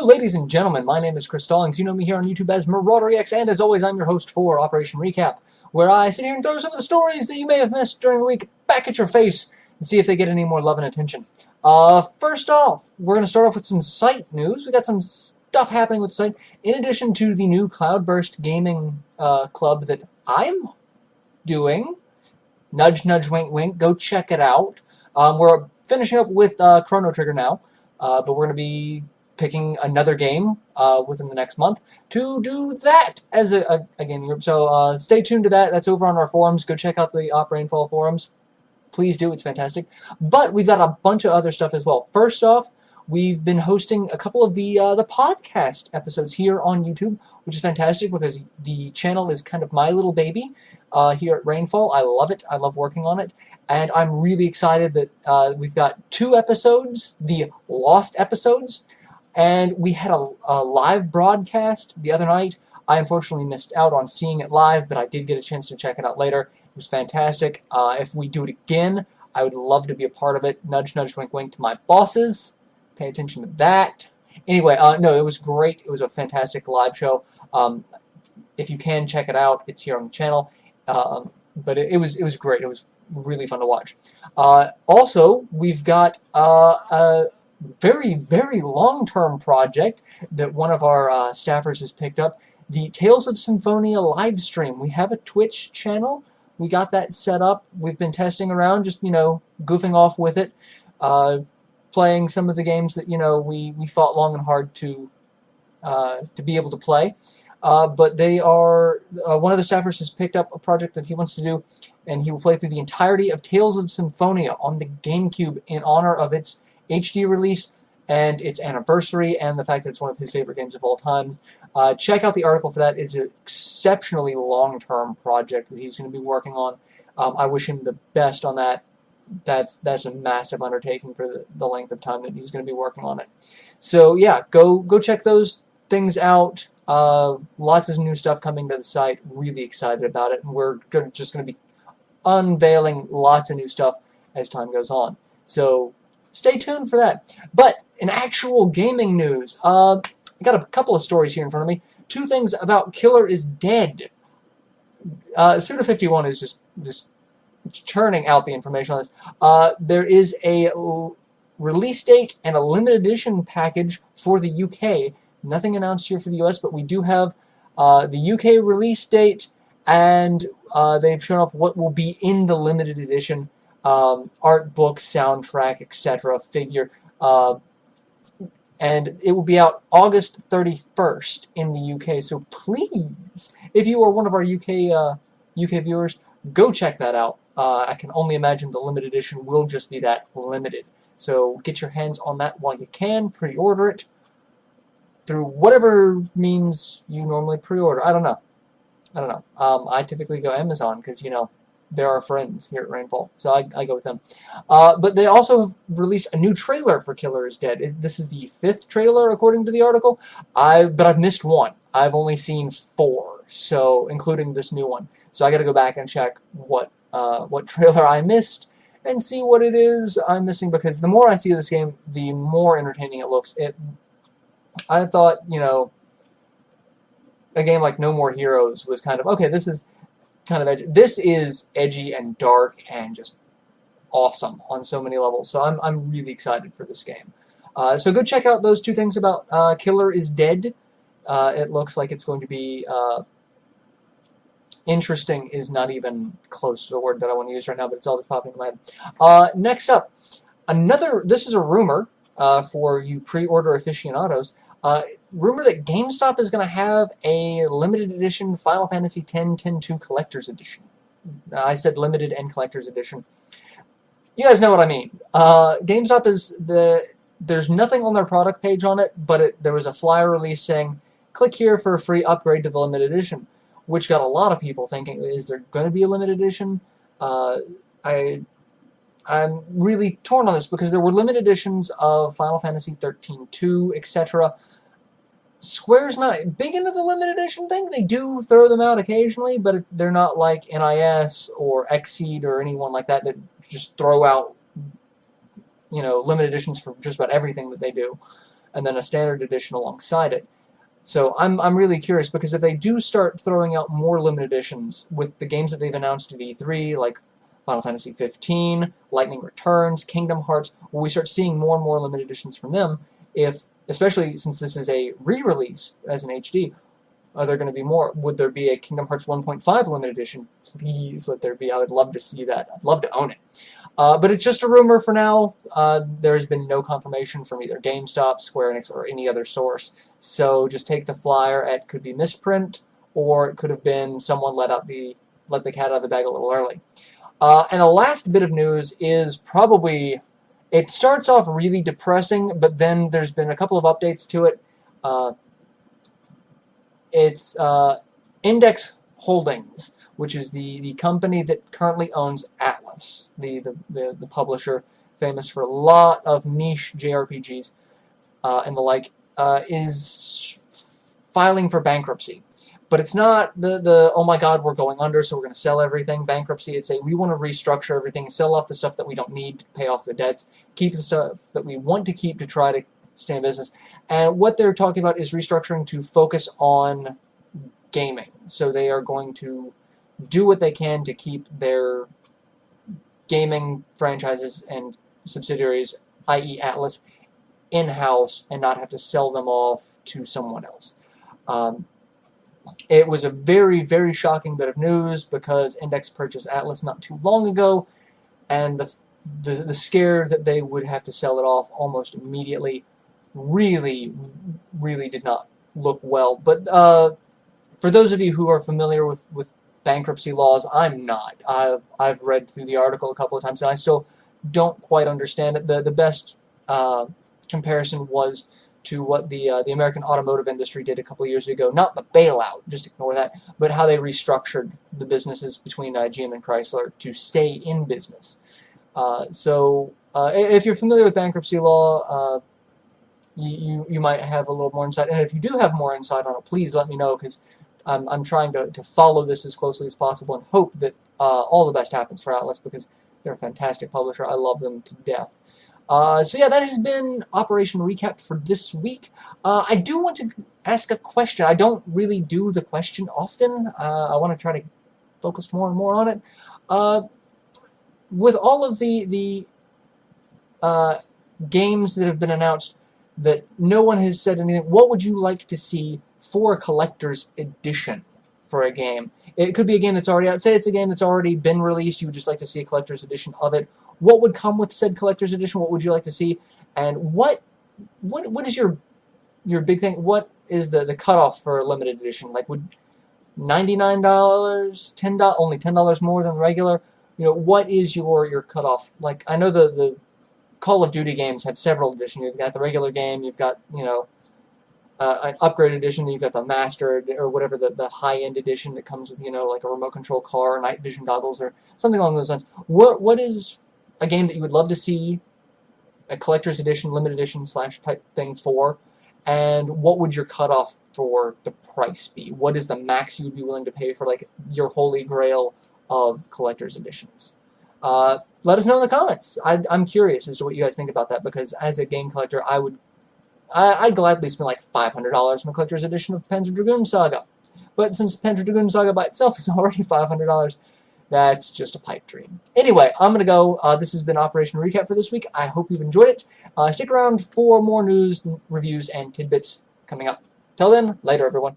Hello, ladies and gentlemen. My name is Stollings. You know me here on YouTube as MarauderEX, and as always, I'm your host for Operation Recap, where I sit here and throw some of the stories that you may have missed during the week back at your face and see if they get any more love and attention. First off, we're going to start off with some site news. We got some stuff happening with the site, in addition to the new Cloudburst Gaming club that I'm doing. Nudge, nudge, wink, wink. Go check it out. We're finishing up with Chrono Trigger now, but we're going to be picking another game within the next month to do that as a gaming group. So stay tuned to that. That's over on our forums. Go check out the Rainfall forums. Please do. It's fantastic. But we've got a bunch of other stuff as well. First off, we've been hosting a couple of the podcast episodes here on YouTube, which is fantastic because the channel is kind of my little baby here at Rainfall. I love it. I love working on it. And I'm really excited that we've got 2 episodes, the lost episodes, and we had a live broadcast the other night. I unfortunately missed out on seeing it live, but I did get a chance to check it out later. It was fantastic. If we do it again, I would love to be a part of it. Nudge, nudge, wink, wink to my bosses. Pay attention to that. Anyway, no, it was great. It was a fantastic live show. If you can, check it out. It's here on the channel. But it was great. It was really fun to watch. Also, we've got a very, very long-term project that one of our staffers has picked up. The Tales of Symphonia live stream. We have a Twitch channel. We got that set up. We've been testing around, just, goofing off with it. Playing some of the games that, we fought long and hard to be able to play. But they are, one of the staffers has picked up a project that he wants to do, and he will play through the entirety of Tales of Symphonia on the GameCube in honor of its HD release and its anniversary and the fact that it's one of his favorite games of all time. Check out the article for that. It's an exceptionally long-term project that he's going to be working on. I wish him the best on that. That's a massive undertaking for the length of time that he's going to be working on it. So yeah, go check those things out. Lots of new stuff coming to the site. Really excited about it, and we're just going to be unveiling lots of new stuff as time goes on. So stay tuned for that. But in actual gaming news, I got a couple of stories here in front of me. 2 things about Killer is Dead. Suda51 is just churning out the information on this. There is a release date and a limited edition package for the UK. Nothing announced here for the US, but we do have the UK release date, and they've shown off what will be in the limited edition art book, soundtrack, etc. figure. And it will be out August 31st in the UK. So please, if you are one of our UK viewers, go check that out. I can only imagine the limited edition will just be that limited. So get your hands on that while you can. Pre-order it through whatever means you normally pre-order. I don't know. I typically go Amazon because, they're our friends here at Rainfall, so I go with them. But they also have released a new trailer for Killer is Dead. This is the 5th trailer, according to the article. But I've missed 1. I've only seen 4, so including this new one. So I got to go back and check what trailer I missed and see what it is I'm missing, because the more I see this game, the more entertaining it looks. I thought, a game like No More Heroes was kind of, okay, this is kind of edgy. This is edgy and dark and just awesome on so many levels. So I'm really excited for this game. So go check out those 2 things about Killer is Dead. It looks like it's going to be interesting. Is not even close to the word that I want to use right now, but it's all that's popping in my head. Next up, this is a rumor for you pre-order aficionados. Rumor that GameStop is going to have a limited edition Final Fantasy X 10-2 Collector's Edition. I said limited and Collector's Edition. You guys know what I mean. GameStop is there's nothing on their product page on it, but there was a flyer release saying, click here for a free upgrade to the limited edition, which got a lot of people thinking, is there going to be a limited edition? I'm really torn on this because there were limited editions of Final Fantasy 13-2, etc. Square's not big into the limited edition thing. They do throw them out occasionally, but they're not like NIS or Xseed or anyone like that just throw out, limited editions for just about everything that they do. and then a standard edition alongside it. So I'm really curious, because if they do start throwing out more limited editions with the games that they've announced at E3, like Final Fantasy 15, Lightning Returns, Kingdom Hearts, will we start seeing more and more limited editions from them? If, especially since this is a re-release as an HD, are there going to be more? Would there be a Kingdom Hearts 1.5 limited edition? Please let there be. I would love to see that. I'd love to own it. But it's just a rumor for now. There has been no confirmation from either GameStop, Square Enix, or any other source. So just take the flyer. It could be misprint, or it could have been someone let the cat out of the bag a little early. And the last bit of news is probably, it starts off really depressing, but then there's been a couple of updates to it. It's Index Holdings, which is the company that currently owns Atlas, the publisher famous for a lot of niche JRPGs and the like, is filing for bankruptcy. But it's not the oh my god, we're going under, so we're going to sell everything bankruptcy. It's we want to restructure everything, sell off the stuff that we don't need to pay off the debts, keep the stuff that we want to keep to try to stay in business. And what they're talking about is restructuring to focus on gaming. So they are going to do what they can to keep their gaming franchises and subsidiaries, i.e. Atlas, in-house and not have to sell them off to someone else. It was a very, very shocking bit of news because Index purchased Atlas not too long ago, and the scare that they would have to sell it off almost immediately really, really did not look well. But for those of you who are familiar with bankruptcy laws, I'm not. I've read through the article a couple of times, and I still don't quite understand it. The best comparison was to what the American automotive industry did a couple of years ago. Not the bailout, just ignore that, but how they restructured the businesses between GM and Chrysler to stay in business. So if you're familiar with bankruptcy law, you might have a little more insight. And if you do have more insight on it, please let me know, because I'm trying to follow this as closely as possible and hope that all the best happens for Atlas, because they're a fantastic publisher. I love them to death. So yeah, that has been Operation Recap for this week. I do want to ask a question. I don't really do the question often. I want to try to focus more and more on it. With all of the games that have been announced that no one has said anything, what would you like to see for a collector's edition for a game? It could be a game that's already out. Say it's a game that's already been released. You would just like to see a collector's edition of it. What would come with said collector's edition? What would you like to see? And what is your big thing? What is the cutoff for a limited edition? Like, would $99, $10, only $10 more than regular? You know, what is your cutoff? Like, I know the Call of Duty games have several editions. You've got the regular game, you've got, you know, an upgrade edition, then you've got the master, or whatever, the high-end edition that comes with, you know, like a remote control car, night vision goggles, or something along those lines. What is a game that you would love to see a collector's edition, limited edition / type thing for, and what would your cutoff for the price be? What is the max you would be willing to pay for, like, your holy grail of collector's editions? Let us know in the comments. I'm curious as to what you guys think about that, because as a game collector, I'd gladly spend like $500 on a collector's edition of Panzer Dragoon Saga. But since Panzer Dragoon Saga by itself is already $500, that's just a pipe dream. Anyway, I'm going to go. This has been Operation Recap for this week. I hope you've enjoyed it. Stick around for more news, reviews, and tidbits coming up. Till then, later, everyone.